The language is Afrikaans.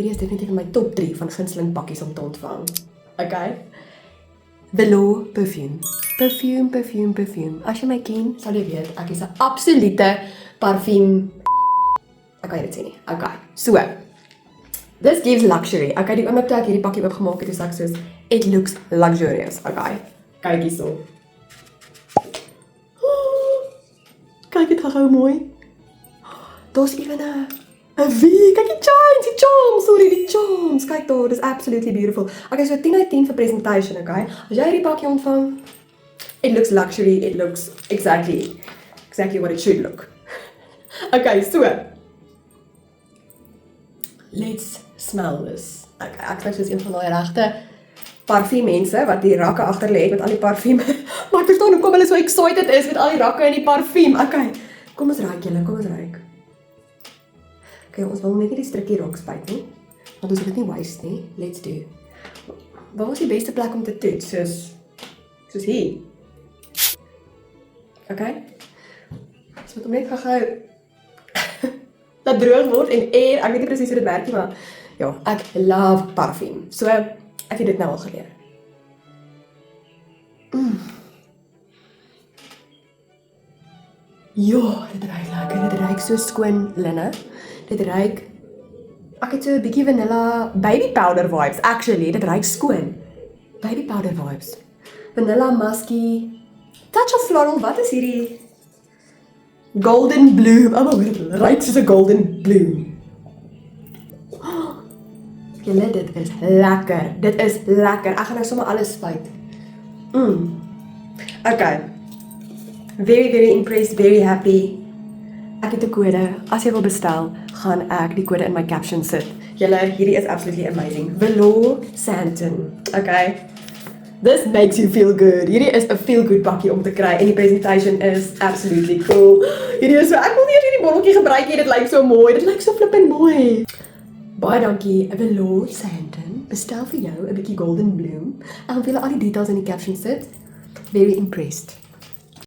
Hierdie is definitief in my top 3 van gunsteling pakkies om te ontvang. Okay. Velour perfume. Perfume. As jy my ken, sal jy weet, ek is 'n absolute parfuum. Ek kan dit sê nie. Okay. So, this gives luxury. Okay, die oomblik toe ek hierdie pakkie oopgemaak het, is ek soos, it looks luxurious. Okay. Kyk hierso. Kyk dit gou mooi. Daar's ewen 'n V. Kyk die charms. Kyk daar, dis absolutely beautiful. Okay, so 10 uit 10 vir presentation, okay? As jy hierdie pakkie ontvang, it looks luxury, it looks exactly what it should look. Okay, so let's smell this. Okay, ek is soos een van daai regte parfuum mense wat die rakke agter lê met al die parfuum. Maar ek verstaan hoekom hulle so excited is met al die rakke en die parfuum. Okay, kom ons ruik julle, kom ons ruik. Okay, ons wil net nie die strikkie rok spuit nie, want ons wil dit nie waste nie. Let's do. Waar is die beste plek om te toets? Soos hier. Okay. Ons moet hom net gou dat droog word en ek weet nie presies hoe dit werk nie, maar ja, ek love parfuum. So, ek het dit nou al geleer. Ja, dit ruik lekker. Dit ruik so skoon linne. Dit ruik, ek het so 'n bietjie vanilla baby powder vibes, actually. Dit ruik skoon. Baby powder vibes. Vanilla musky. Touch of floral, wat is hierdie? Golden bloom. Oh, dit ruik soos 'n golden bloom. Julle, dit is lekker. Dit is lekker. Ek gaan nou sommer alles spuit. Okay. Very impressed, very happy. Ek het 'n kode. As jy wil bestel, gaan ek die kode in my caption sit. Julle, hierdie is absolutely amazing. Velour Santin. Okay. This makes you feel good. Hierdie is 'n feel good pakkie om te kry en die presentation is absolutely cool. Hierdie is so, ek wil nie eers hierdie botteltjie gebruik nie. Dit lyk so mooi. Dit lyk so flippend mooi. Baie dankie, Velour Santin. Bestel vir jou 'n bietjie golden bloom. Ek gaan vir julle al die details in die caption sit. Very impressed.